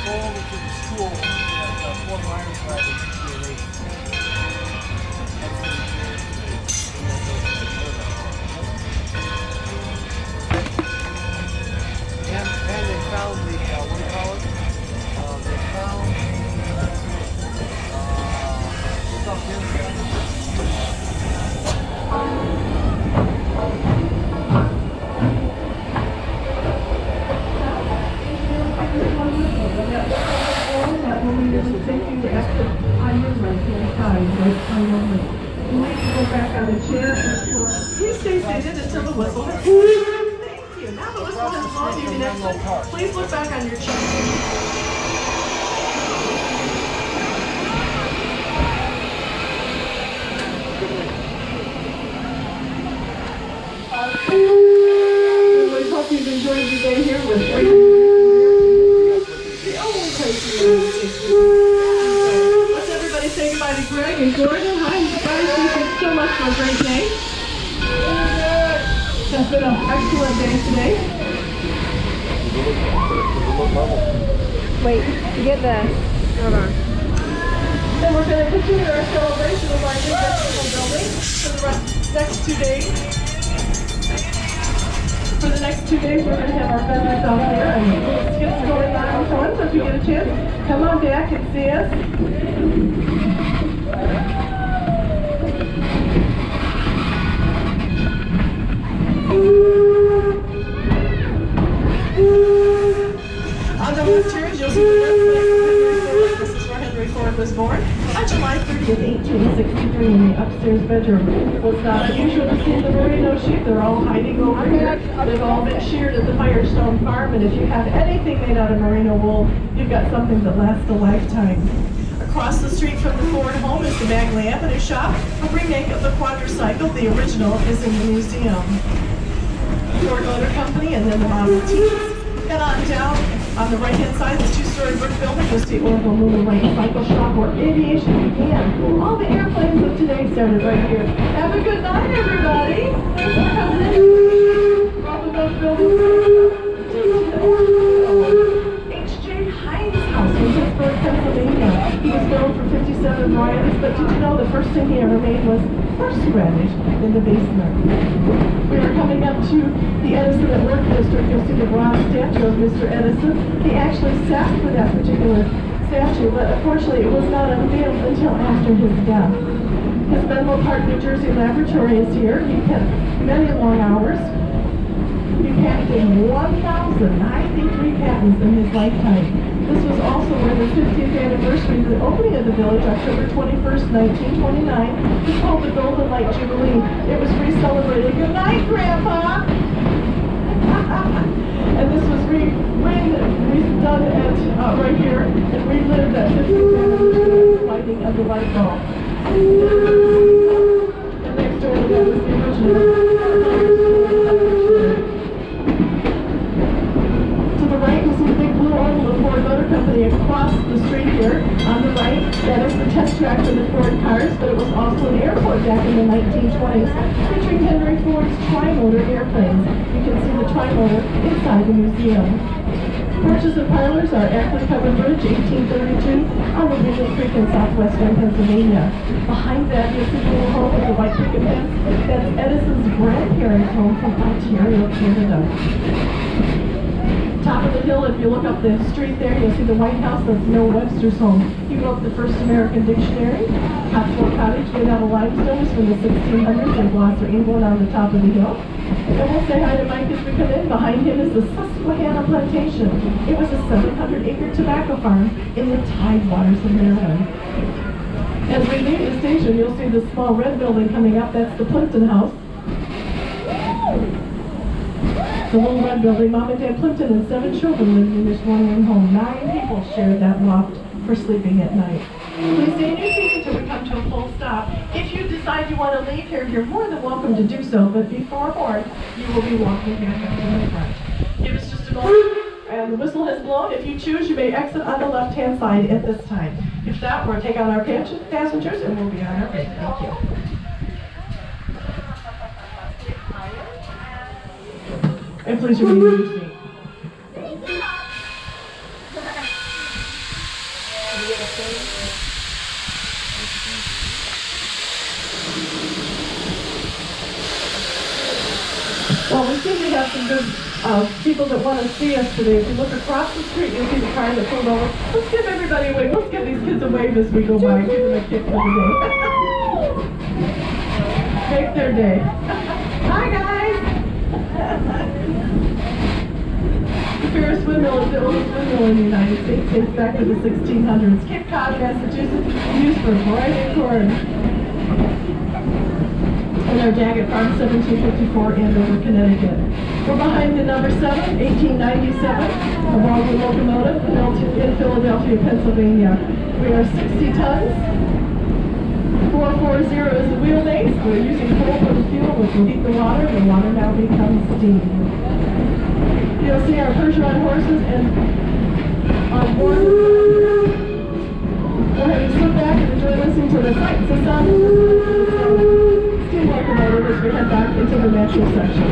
go over to the school at Fort Myers Drive in UCLA. That's what he's here and they found the, what do you call it? They found stuff in there. Please stay seated until the whistle has blown. Thank you. Now the whistle has blown, you can exit. Please look back on your chair. We hope you've enjoyed your day here with the only place in the United States. Let's everybody say goodbye to Greg and Gordon. Hi, guys. Thank you so much for a great day. It's been an excellent day today. Wait, get this. Hold on. And we're going to continue our celebration of our new vegetable building for the next 2 days. For the next 2 days, we're going to have our vendors out here and skits going on in front. So if you get a chance, come on back and see us. On the left here, you'll see the birthplace of Henry Ford. This is where Henry Ford was born. On July 30th, 1863, in the upstairs bedroom. It was not unusual to see the merino sheep. They're all hiding over here. They've all been sheared at the Firestone Farm, and if you have anything made out of merino wool, you've got something that lasts a lifetime. Across the street from the Ford home is the Bagley Avenue shop. A remake of the quadricycle, the original, is in the museum. Ford Motor Company, and then the Model Ts. Head on down on the right-hand side, the two-story brick building, you'll see Oracle Lunar Light Cycle Shop, where aviation began. All the airplanes of today started right here. Have a good night, everybody. Thanks for coming in. Both of those buildings. H.J. Heinz House in Pittsburgh, Pennsylvania. He was known for 57 varieties, but did you know the first thing he ever made was horseradish in the basement? We are coming up to the Edison at Work District. You'll see the bronze statue of Mr. Edison. He actually sat for that particular statue, but unfortunately it was not unveiled until after his death. His Menlo Park, New Jersey laboratory is here. He kept many long hours. He patented 1,093 patents in his lifetime. This was also where the 50th anniversary of the opening of the village, October 21st, 1929, is called the Golden Light Jubilee. It was re-celebrated. Good night, Grandpa! And this was redone at right here and relived that 50th anniversary of the lighting of the light bulb. And next door to that was the original. Ford Motor Company across the street here on the right. That is the test track for the Ford cars, but it was also an airport back in the 1920s, featuring Henry Ford's tri-motor airplanes. You can see the tri-motor inside the museum. Porches and parlors are Acton Covered Bridge, 1832, on the Wheeling Creek in southwestern Pennsylvania. Behind that, you'll see the little home with the white picket fence. That's Edison's grandparents' home from Ontario, Canada. Top of the hill, if you look up the street there, you'll see the White House. That's Noah Webster's home. He wrote the first American dictionary. Cotswold Cottage, made out of limestone, is from the 1600s in Gloucester, England, on the top of the hill. And we'll say hi to Mike as we come in. Behind him is the Susquehanna Plantation. It was a 700-acre tobacco farm in the Tidewaters of Maryland. As we leave the station, you'll see the small red building coming up. That's the Plimpton House. The little red building, Mom and Dad Plimpton and 7 children lived in this one-room home. 9 people shared that loft for sleeping at night. Please stay in your seats until we come to a full stop. If you decide you want to leave here, you're more than welcome to do so, but be forewarned, you will be walking back up to the front. Give us just a moment, and the whistle has blown. If you choose, you may exit on the left-hand side at this time. If not, we'll take out our passengers and we'll be on our way. Thank you. And please remain in your seat. Well, we seem to have some good people that want to see us today. If you look across the street, you'll see the car that pulled over. Let's give everybody a wave. Let's give these kids a wave as we go by. Give them a kick for the day. Make their day. Hi, guys. The Ferris wheel is the oldest windmill in the United States. Dates back to the 1600s. Cape Cod, Massachusetts, used for grinding corn. And our Daggett Farm, 1754, Andover, Connecticut. We're behind the number 7, 1897, a Baldwin locomotive built in Philadelphia, Pennsylvania. We are 60 tons. 440 is the wheelbase. We're using coal for the fuel, which will heat the water. The water now becomes steam. You'll see our Percheron horses and on board. Go ahead and sit back and enjoy listening to the sights, the sounds, steam locomotive as we head back into the natural section.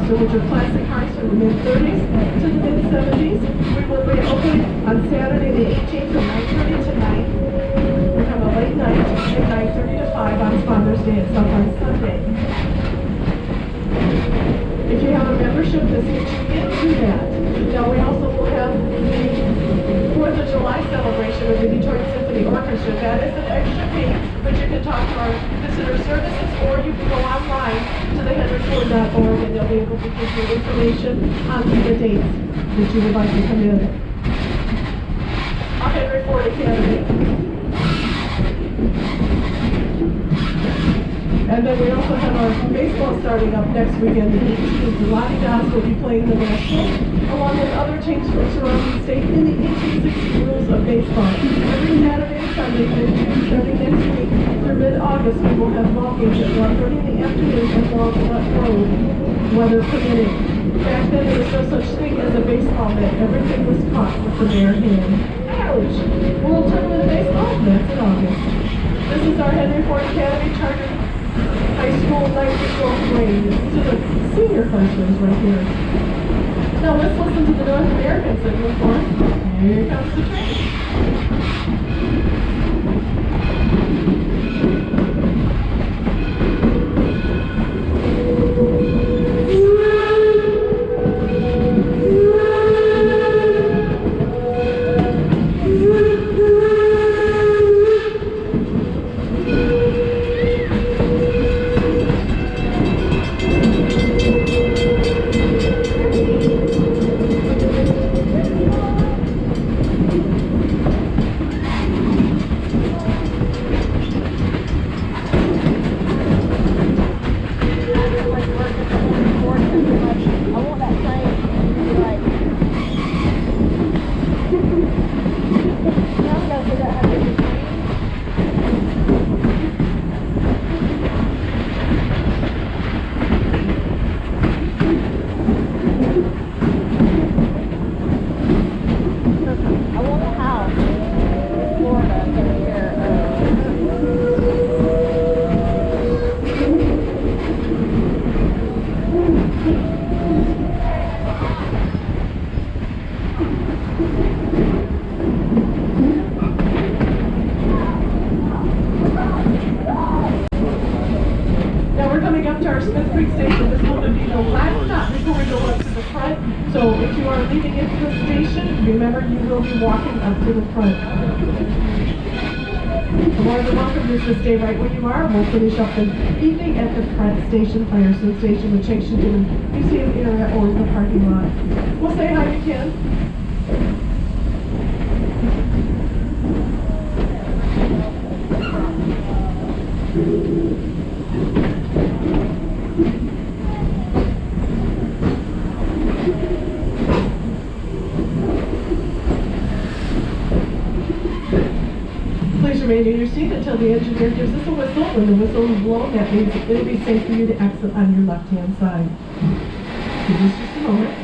Which are classic cars from the mid-30s to the mid-70s. We will be open on Saturday the 18th from 9:30 to 9. We have a late night at 9:30 to 5 on Father's Day itself on Sunday. If you have a membership this year, you can do that. Now we also will have the 4th of July celebration with the Detroit Symphony Orchestra. That is an extra fee, but you can talk to our visitor services or you can go online to the henryford.org and they'll be able to give you information on the dates that you would like to come in. Our Henry Ford Academy. And then we also have our baseball starting up next weekend. The 18th. Lonnie Doss will be playing the National, along with other teams from surrounding state in the 1860 rules of baseball. Every Saturday and Sunday, starting next week through mid-August, we will have ball games at 1:30 in the afternoon at Walnut Road. weather permitting. Back then, there was no such thing as a baseball bat. Everything was caught with the bare hand. Ouch! World Tournament of Baseball, that's in August. This is our Henry Fords Academy Charter High School 94th grade. These are the senior classrooms right here. Now let's listen to the North American signal for. Here comes the train. Remember, you will be walking up to the front. The more than welcome is to stay right where you are. We'll finish up the evening at the front station, Firestone Station, which takes you to the museum area or the parking lot. We'll say hi to Ken. Please remain in your seat until the engineer gives us a whistle. When the whistle is blown, that means it'll be safe for you to exit on your left-hand side. Give us just a moment.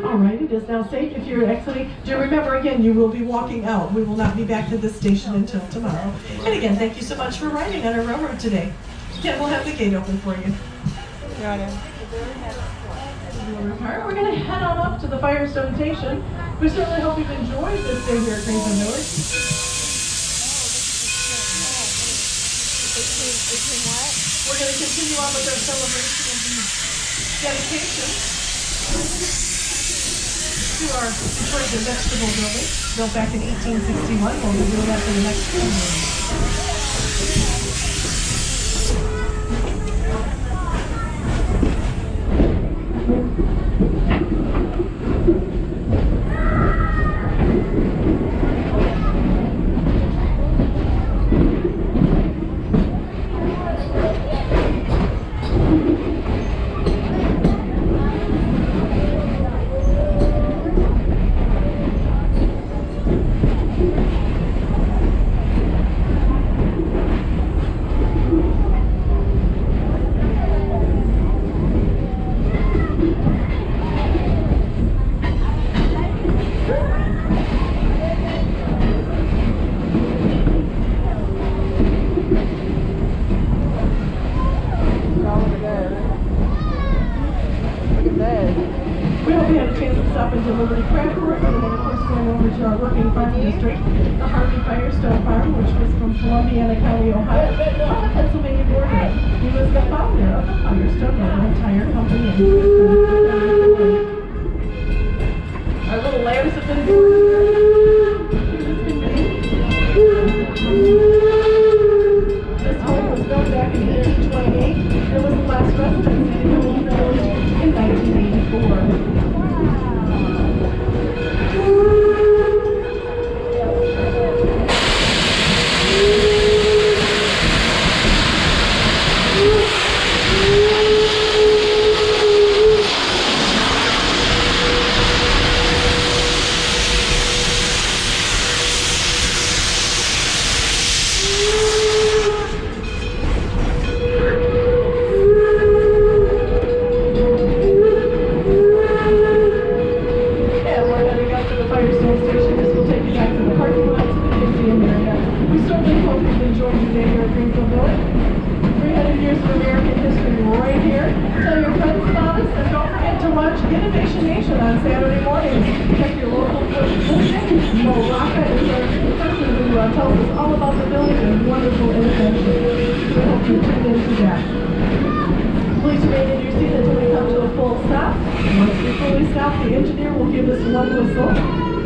All right, it is now safe. If you're exiting, do remember again, you will be walking out. We will not be back to this station until tomorrow. And again, thank you so much for riding on our railroad today. Ken, we'll have the gate open for you. Got it. We're going to head on up to the Firestone Station. We certainly hope you've enjoyed this day here at Greenfield Village. We're going to continue on with our celebration of the dedication to our Detroit Vegetable Building, built back in 1861. We'll be doing that for the next 2 years. We hope you had a chance to stop and deliver craft work, and then of course going over to our working farm district, the Harvey Firestone Farm, which was from Columbiana County, Ohio, on the Pennsylvania border. He was the founder of the Firestone Rubber Tire Company. Our little lambs have been born here. This home was built back in 1828. It was the last residence in the village in 1984. you've enjoyed your day here at Greenfield Village. 300 years of American history right here. Tell your friends about us, and don't forget to watch Innovation Nation on Saturday mornings. Check your local listing. So Raka is our person who tells us all about the village and wonderful innovation. We hope you tune into that. Please remain in your seat until we come to a full stop. Once we fully stop, the engineer will give us one whistle.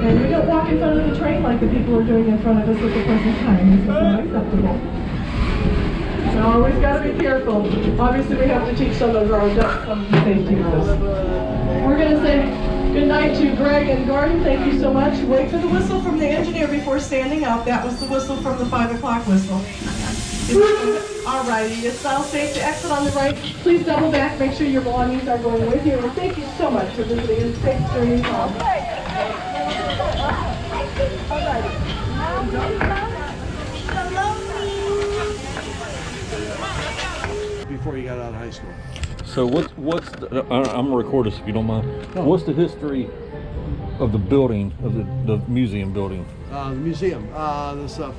And we don't walk in front of the train like the people are doing in front of us at the present time. This is unacceptable. So always got to be careful. Obviously, we have to teach some of our adults some safety rules. We're going to say good night to Greg and Gordon. Thank you so much. Wait for the whistle from the engineer before standing up. That was the whistle from the 5 o'clock whistle. Alrighty, it's now safe to exit on the right. Please double back, make sure your belongings are going with you. And thank you so much for visiting and safe journey home. Before you got out of high school. So what's the, I'm gonna record this if you don't mind. What's the history of the building, of the museum building? The museum, the stuff,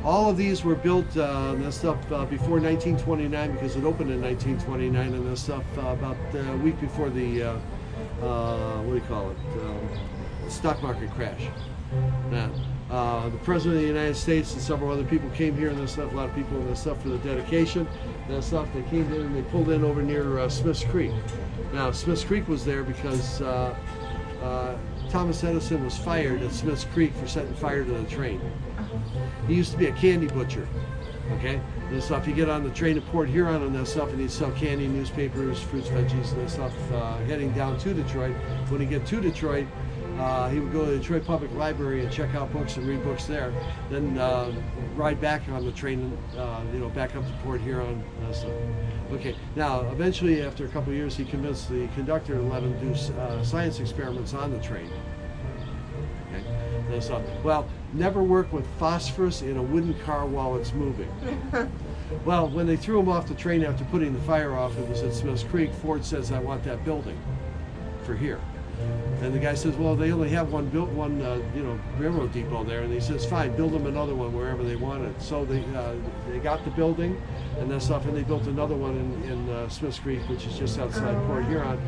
all of these were built, this stuff before 1929 because it opened in 1929, and this stuff about a week before the, what do you call it, stock market crash. Now, the President of the United States and several other people came here and this stuff, a lot of people and this stuff for the dedication. And this stuff, they came in and they pulled in over near Smith's Creek. Now, Smith's Creek was there because Thomas Edison was fired at Smith's Creek for setting fire to the train. He used to be a candy butcher, okay? And stuff, you get on the train at Port Huron and this stuff, and he'd sell candy, newspapers, fruits, veggies, and this stuff, heading down to Detroit. When he get to Detroit, he would go to the Detroit Public Library and check out books and read books there. Then ride back on the train, you know, back up to Port Huron. Okay, now eventually after a couple of years he convinced the conductor to let him do science experiments on the train. Okay, so, well, never work with phosphorus in a wooden car while it's moving. Well, when they threw him off the train after putting the fire off, it was at Smith's Creek. Ford says, "I want that building for here." And the guy says, "Well, they only have one you know, railroad depot there." And he says, "Fine, build them another one wherever they want it." So they got the building and that stuff, and they built another one in Smith's Creek, which is just outside Port Huron.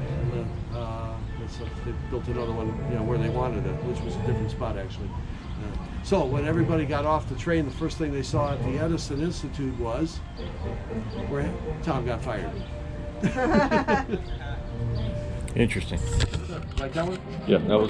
They built another one, you know, where they wanted it, which was a different spot actually. So when everybody got off the train, the first thing they saw at the Edison Institute was where Tom got fired. Interesting. Like that one? Yeah, that was